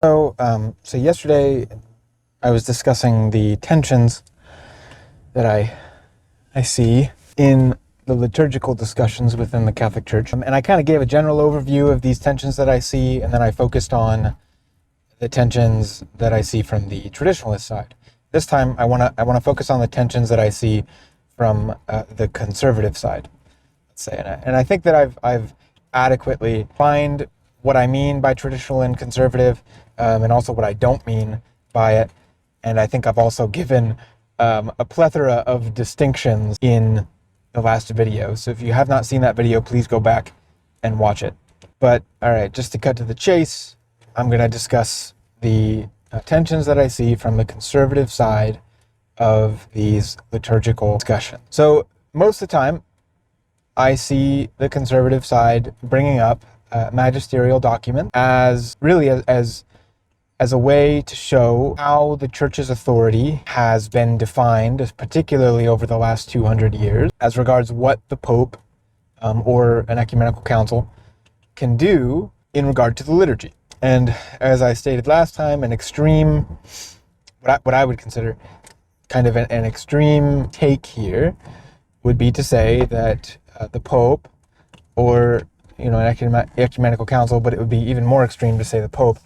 So yesterday I was discussing the tensions that I see in the liturgical discussions within the Catholic Church. And I kind of gave a general overview of these tensions that I see, and then I focused on the tensions that I see from the traditionalist side. This time I want to focus on the tensions that I see from the conservative side, let's say. And I think that I've adequately defined what I mean by traditional and conservative, and also what I don't mean by it. And I think I've also given a plethora of distinctions in the last video. So if you have not seen that video, please go back and watch it. But all right, just to cut to the chase, I'm going to discuss the tensions that I see from the conservative side of these liturgical discussions. So most of the time, I see the conservative side bringing up magisterial document as really as a way to show how the Church's authority has been defined, particularly over the last 200 years, as regards what the Pope or an ecumenical council can do in regard to the liturgy. And as I stated last time, an extreme, what I would consider kind of an extreme take here would be to say that the Pope or an ecumenical council, but it would be even more extreme to say the Pope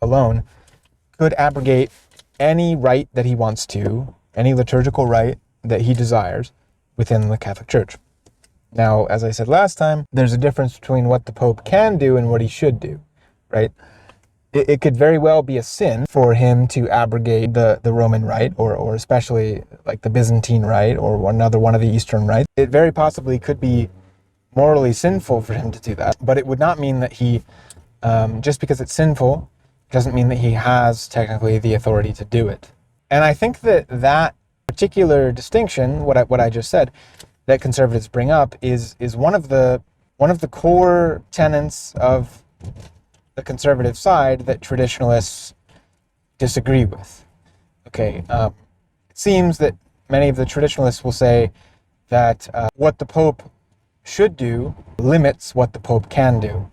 alone could abrogate any rite that he wants to, any liturgical rite that he desires within the Catholic Church. Now, as I said last time, there's a difference between what the Pope can do and what he should do, right? It could very well be a sin for him to abrogate the Roman rite, or especially like the Byzantine rite or another one of the Eastern rites. It very possibly could be morally sinful for him to do that, but it would not mean that he, just because it's sinful, doesn't mean that he has technically the authority to do it. And I think that particular distinction, what I just said, that conservatives bring up is one of the core tenets of the conservative side that traditionalists disagree with. Okay, it seems that many of the traditionalists will say that what the Pope should do limits what the Pope can do.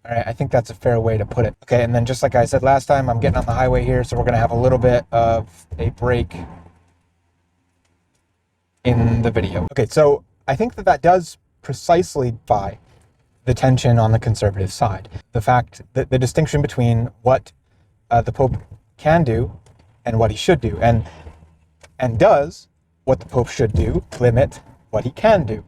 All right, I think that's a fair way to put it. Okay, and then just like I said last time, I'm getting on the highway here, so we're going to have a little bit of a break in the video. Okay, so I think that does precisely defy the tension on the conservative side. The fact that the distinction between what the Pope can do and what he should do, and does what the Pope should do limit what he can do.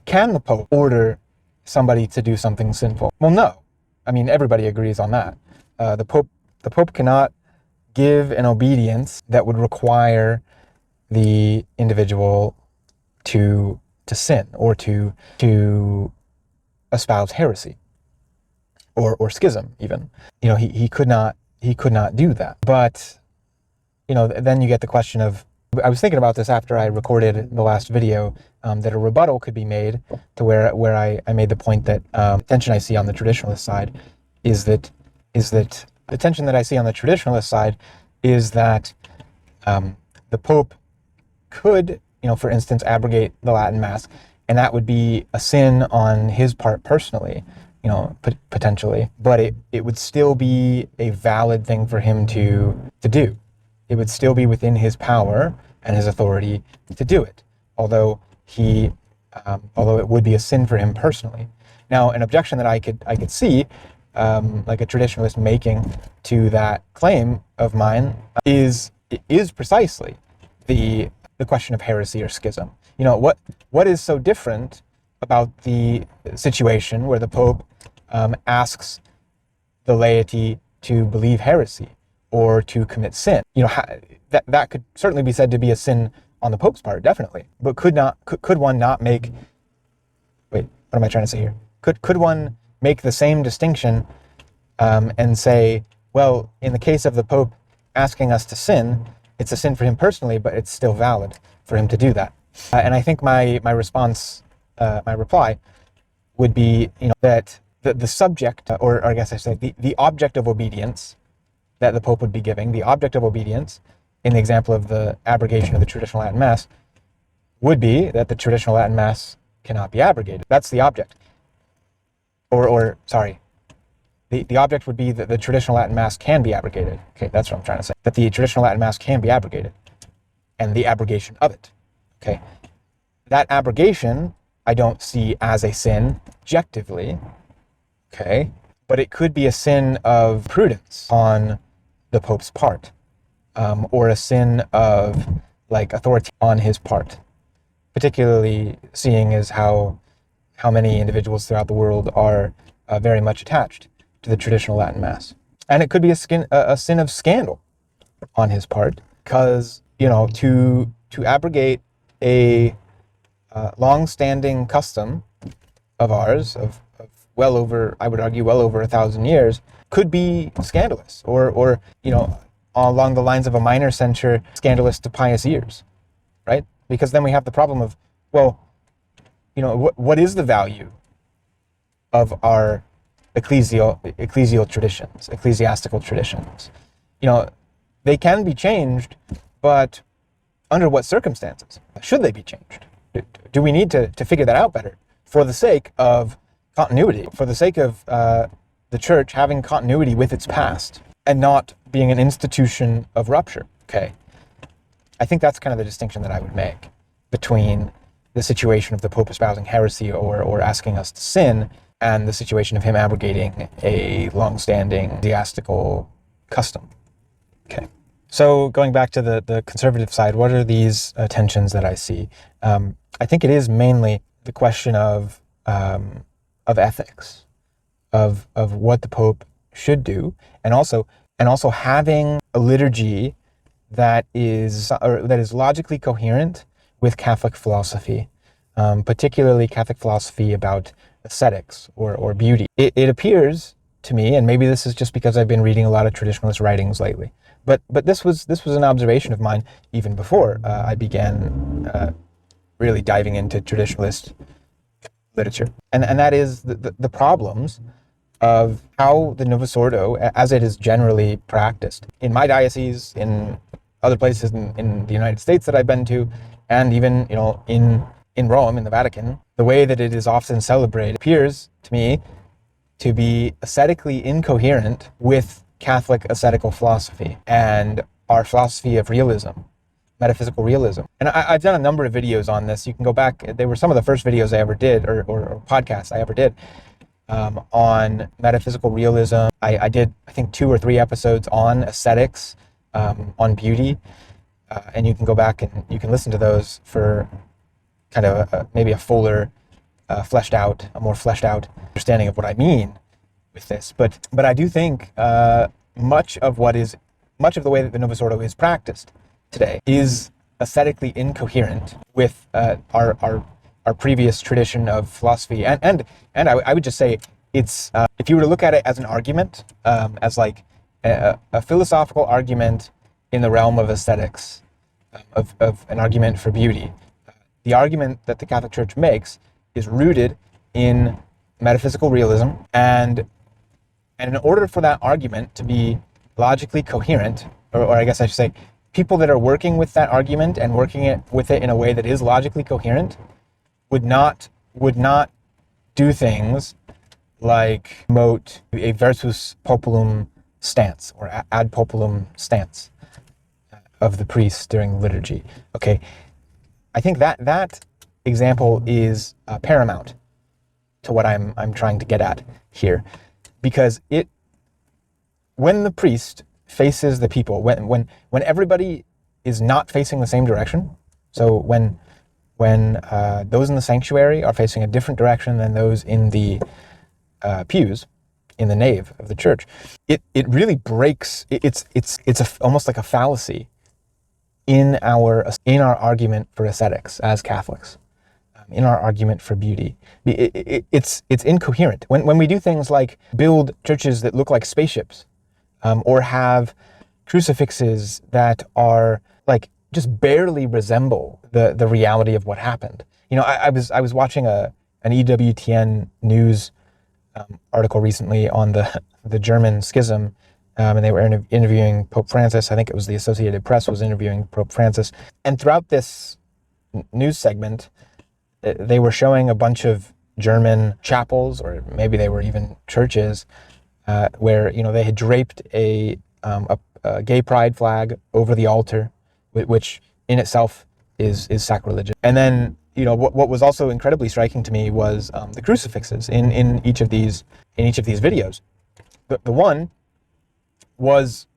Can the Pope order somebody to do something sinful? Well, no. I mean, everybody agrees on that. The Pope cannot give an obedience that would require the individual to sin or to espouse heresy or schism even. He could not do that. But then you get the question of, I was thinking about this after I recorded the last video, that a rebuttal could be made to where I made the point that the tension I see on the traditionalist side is that the tension that I see on the traditionalist side is that the Pope could, for instance, abrogate the Latin Mass, and that would be a sin on his part personally, potentially, but it would still be a valid thing for him to do. It would still be within his power and his authority to do it, although it would be a sin for him personally. Now, an objection that I could see, like a traditionalist making to that claim of mine, is precisely the question of heresy or schism. What is so different about the situation where the Pope asks the laity to believe heresy or to commit sin? That could certainly be said to be a sin on the Pope's part, definitely. But could one not make? Wait, what am I trying to say here? Could one make the same distinction and say, well, in the case of the Pope asking us to sin, it's a sin for him personally, but it's still valid for him to do that. And I think my reply would be, that the subject, or I guess I say the object of obedience that the Pope would be giving, the object of obedience in the example of the abrogation of the traditional Latin Mass, would be that the traditional Latin Mass cannot be abrogated. That's the object. Or sorry, the object would be that the traditional Latin Mass can be abrogated. Okay, that's what I'm trying to say. That the traditional Latin Mass can be abrogated, and the abrogation of it. Okay, that abrogation I don't see as a sin objectively. Okay, but it could be a sin of prudence on the Pope's part, or a sin of authority on his part, particularly seeing as how many individuals throughout the world are very much attached to the traditional Latin Mass. And it could be a sin of scandal on his part, because, to abrogate a long-standing custom of ours, of well over, I would argue, well over 1,000 years, could be scandalous, or along the lines of a minor censure, scandalous to pious ears, right? Because then we have the problem of, well, what is the value of our ecclesial traditions, ecclesiastical traditions? They can be changed, but under what circumstances should they be changed? Do we need to figure that out better for the sake of continuity, for the sake of the church having continuity with its past and not being an institution of rupture? Okay. I think that's kind of the distinction that I would make between the situation of the Pope espousing heresy or asking us to sin, and the situation of him abrogating a long-standing ecclesiastical custom. Okay. So going back to the conservative side, what are these tensions that I see? I think it is mainly the question of ethics, of what the Pope should do, and also having a liturgy that is logically coherent with Catholic philosophy, particularly Catholic philosophy about aesthetics or beauty. It appears to me, and maybe this is just because I've been reading a lot of traditionalist writings lately, but this was an observation of mine even before I began really diving into traditionalist literature, and that is the problems of how the Novus Ordo, as it is generally practiced in my diocese, in other places in the United States that I've been to, and even in Rome, in the Vatican, the way that it is often celebrated appears to me to be ascetically incoherent with Catholic ascetical philosophy and our philosophy of realism, metaphysical realism. And I've done a number of videos on this. You can go back. They were some of the first videos I ever did, or podcasts I ever did, on metaphysical realism. I did, I think, 2 or 3 episodes on aesthetics, on beauty, and you can go back and you can listen to those for kind of maybe a fuller, a more fleshed out understanding of what I mean with this. But I do think much of the way that the Novus Ordo is practiced today is aesthetically incoherent with our previous tradition of philosophy, and I would just say it's if you were to look at it as an argument, as like a philosophical argument in the realm of aesthetics, of an argument for beauty. The argument that the Catholic Church makes is rooted in metaphysical realism, and in order for that argument to be logically coherent, or I guess I should say, people that are working with that argument and working with it in a way that is logically coherent would not do things like promote a versus populum stance or ad populum stance of the priest during liturgy. Okay, I think that example is paramount to what I'm trying to get at here, because when the priest faces the people, when everybody is not facing the same direction, so when those in the sanctuary are facing a different direction than those in the pews, in the nave of the church, it really breaks. It's almost like a fallacy in our argument for aesthetics as Catholics, in our argument for beauty. It's incoherent when we do things like build churches that look like spaceships, or have crucifixes that are like just barely resemble the reality of what happened. I was watching an EWTN news article recently on the German schism, and they were interviewing Pope Francis. I think it was the Associated Press was interviewing Pope Francis. And throughout this news segment, they were showing a bunch of German chapels, or maybe they were even churches, where they had draped a gay pride flag over the altar, which in itself is sacrilegious. And then what was also incredibly striking to me was the crucifixes in each of these videos. The one was,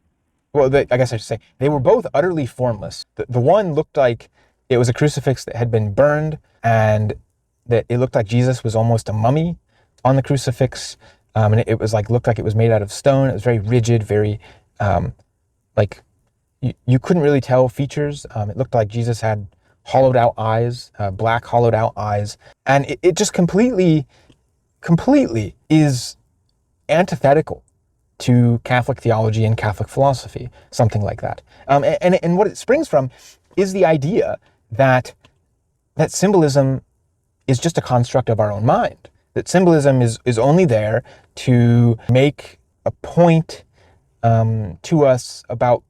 well, I guess I should say, they were both utterly formless. The one looked like it was a crucifix that had been burned, and that it looked like Jesus was almost a mummy on the crucifix. And it was looked like it was made out of stone. It was very rigid, very, you couldn't really tell features. It looked like Jesus had hollowed out eyes, black hollowed out eyes. And it just completely is antithetical to Catholic theology and Catholic philosophy, something like that. And what it springs from is the idea that symbolism is just a construct of our own mind. That symbolism is only there to make a point to us about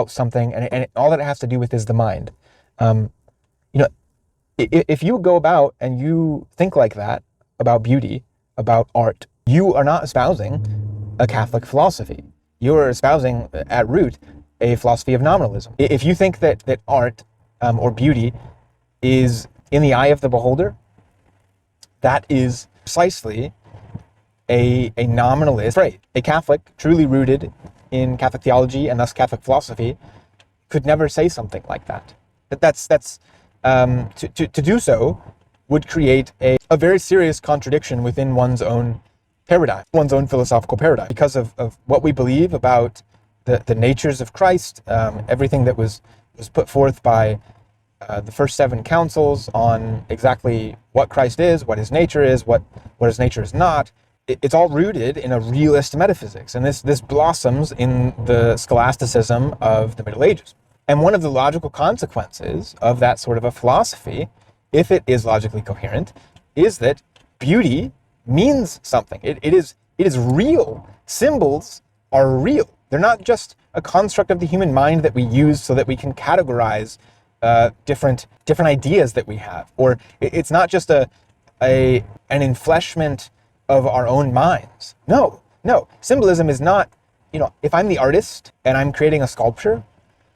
something, and all that it has to do with is the mind. If you go about and you think like that about beauty, about art, you are not espousing a Catholic philosophy. You are espousing, at root, a philosophy of nominalism. If you think that art or beauty is in the eye of the beholder, that is precisely a nominalist phrase. A Catholic, truly rooted in Catholic theology and thus Catholic philosophy, could never say something like that. To do so would create a very serious contradiction within one's own paradigm, one's own philosophical paradigm, because of what we believe about the natures of Christ, everything that was put forth by the first 7 councils on exactly what Christ is, what his nature is, what his nature is not. It's all rooted in a realist metaphysics, and this blossoms in the scholasticism of the Middle Ages. And one of the logical consequences of that sort of a philosophy, if it is logically coherent, is that beauty means something. It is real. Symbols are real. They're not just a construct of the human mind that we use so that we can categorize different ideas that we have. Or it's not just an enfleshment of our own minds. No. Symbolism is not, if I'm the artist and I'm creating a sculpture,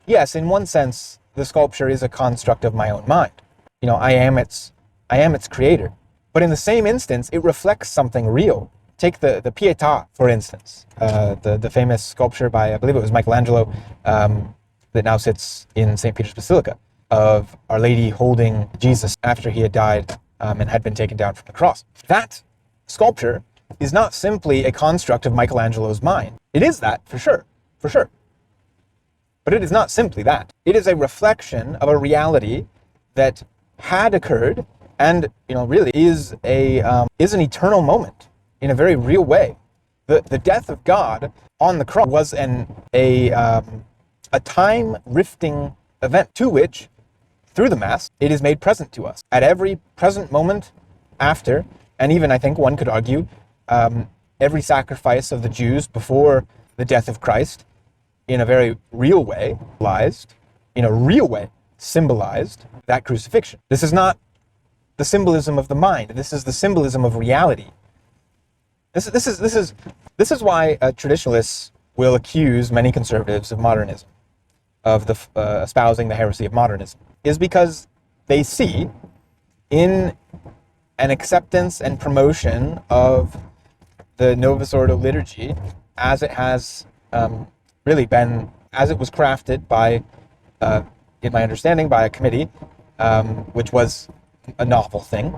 yes, in one sense, the sculpture is a construct of my own mind. I am its creator. But in the same instance, it reflects something real. Take the Pietà, for instance, the famous sculpture by, I believe it was Michelangelo, that now sits in St. Peter's Basilica, of Our Lady holding Jesus after he had died and had been taken down from the cross. That sculpture is not simply a construct of Michelangelo's mind. It is that, for sure. But it is not simply that. It is a reflection of a reality that had occurred and really is an eternal moment in a very real way. The death of God on the cross was a time-rifting event to which, through the Mass, it is made present to us. At every present moment after, and even I think one could argue, every sacrifice of the Jews before the death of Christ, in a very real way, symbolized that crucifixion. This is not the symbolism of the mind. This is the symbolism of reality. This is why traditionalists will accuse many conservatives of modernism, of espousing the heresy of modernism, is because they see in an acceptance and promotion of the Novus Ordo liturgy as it has really been, as it was crafted by, in my understanding, by a committee, which was a novel thing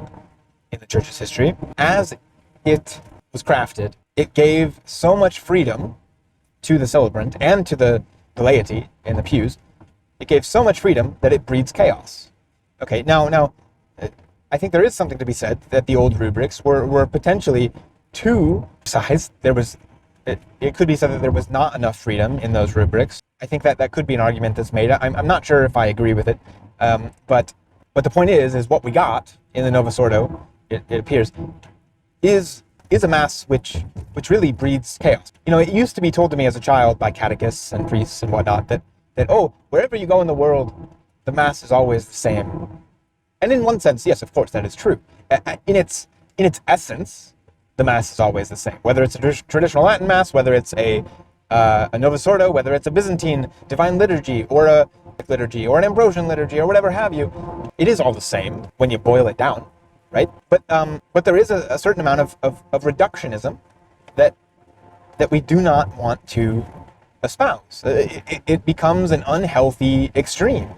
in the Church's history. As it was crafted, it gave so much freedom to the celebrant and to the laity in the pews. It gave so much freedom that it breeds chaos. Okay, now, I think there is something to be said that the old rubrics were potentially too precise. It could be said that there was not enough freedom in those rubrics. I think that could be an argument that's made. I'm not sure if I agree with it, but the point is what we got in the Novus Ordo, it appears, is a Mass which really breeds chaos. It used to be told to me as a child by catechists and priests and whatnot that wherever you go in the world, the Mass is always the same. And in one sense, yes, of course, that is true. In its essence, the Mass is always the same. Whether it's a traditional Latin Mass, whether it's a Novus Ordo, whether it's a Byzantine Divine Liturgy, or a liturgy, or an Ambrosian liturgy, or whatever have you, it is all the same when you boil it down, right? But there is a certain amount of reductionism that we do not want to espouse. It becomes an unhealthy extreme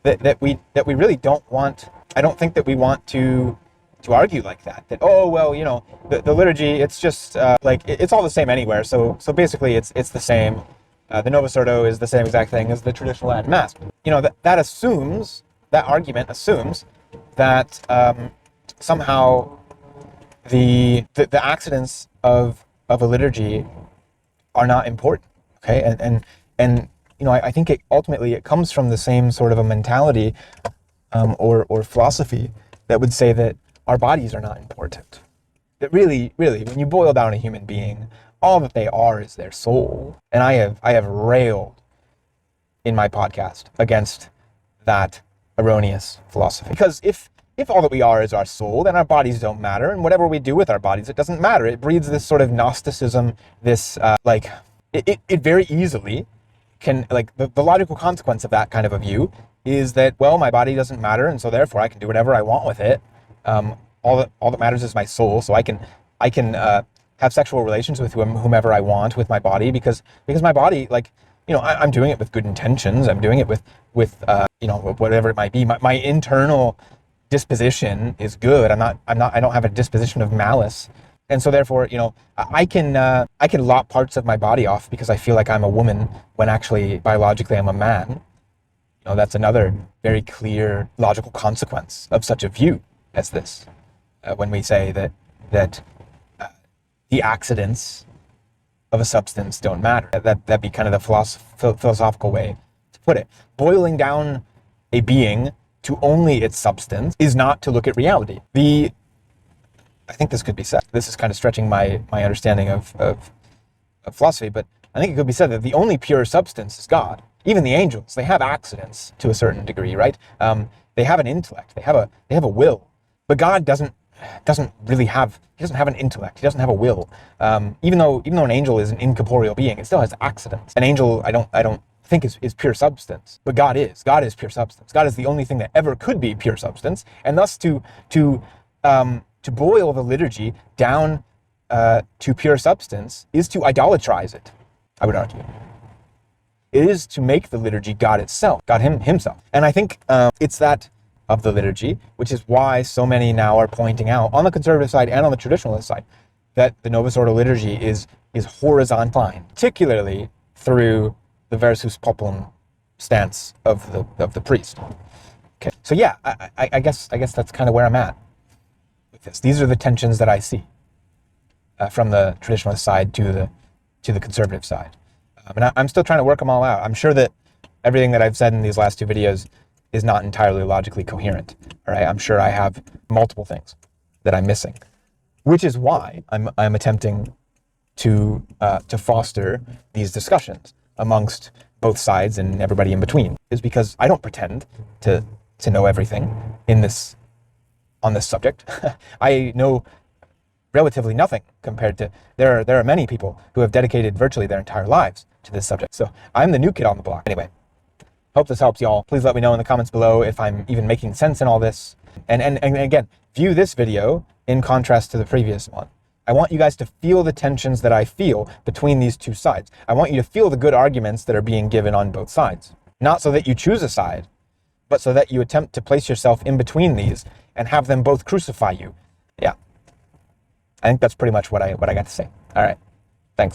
that we really don't want. I don't think that we want to argue like that. That, oh well, you know, the liturgy, it's just like it's all the same anywhere. So basically, it's the same. The Novus Ordo is the same exact thing as the traditional Latin Mass. You know, that argument assumes that somehow the accidents of a liturgy are not important. Okay, and you know, I think it ultimately comes from the same sort of a mentality or philosophy that would say that our bodies are not important. That really, when you boil down a human being, all that they are is their soul. And I have railed in my podcast against that erroneous philosophy. Because if all that we are is our soul, then our bodies don't matter, and whatever we do with our bodies, it doesn't matter. It breeds this sort of Gnosticism, this it very ethat can, like, the logical consequence of that kind of a view is that, well, my body doesn't matter, and so therefore I can do whatever I want with it. All that matters is my soul, so I can have sexual relations with whomever I want with my body, because my body, like, you know, I'm doing it with good intentions. I'm doing it with you know, whatever it might be. My internal disposition is good. I don't have a disposition of malice. And so therefore, you know, I can lop parts of my body off because I feel like I'm a woman when actually biologically I'm a man. You know, that's another very clear logical consequence of such a view as this. When we say that the accidents of a substance don't matter. That'd be kind of the philosophical way to put it. Boiling down a being to only its substance is not to look at reality. I think this could be said. This is kind of stretching my understanding of philosophy, but I think it could be said that the only pure substance is God. Even the angels, they have accidents to a certain degree, right? They have an intellect. They have a will. But God doesn't really have. He doesn't have an intellect. He doesn't have a will. Even though an angel is an incorporeal being, it still has accidents. An angel, I don't think is pure substance, but God is. God is pure substance. God is the only thing that ever could be pure substance, and thus to boil the liturgy down to pure substance is to idolatrize it, I would argue. It is to make the liturgy God itself, God himself. And I think it's that of the liturgy, which is why so many now are pointing out, on the conservative side and on the traditionalist side, that the Novus Ordo liturgy is horizontal, particularly through the versus populum stance of the priest. Okay, so yeah, I guess that's kind of where I'm at with this. These are the tensions that I see from the traditionalist side to the conservative side, and I'm still trying to work them all out. I'm sure that everything that I've said in these last two videos is not entirely logically coherent. All right, I'm sure I have multiple things that I'm missing, which is why I'm attempting to foster these discussions amongst both sides and everybody in between, is because I don't pretend to know everything on this subject. I know relatively nothing compared to there are many people who have dedicated virtually their entire lives to this subject. So I'm the new kid on the block. Anyway, hope this helps y'all. Please let me know in the comments below if I'm even making sense in all this. And again, view this video in contrast to the previous one. I want you guys to feel the tensions that I feel between these two sides. I want you to feel the good arguments that are being given on both sides. Not so that you choose a side, but so that you attempt to place yourself in between these and have them both crucify you. Yeah. I think that's pretty much what I got to say. All right.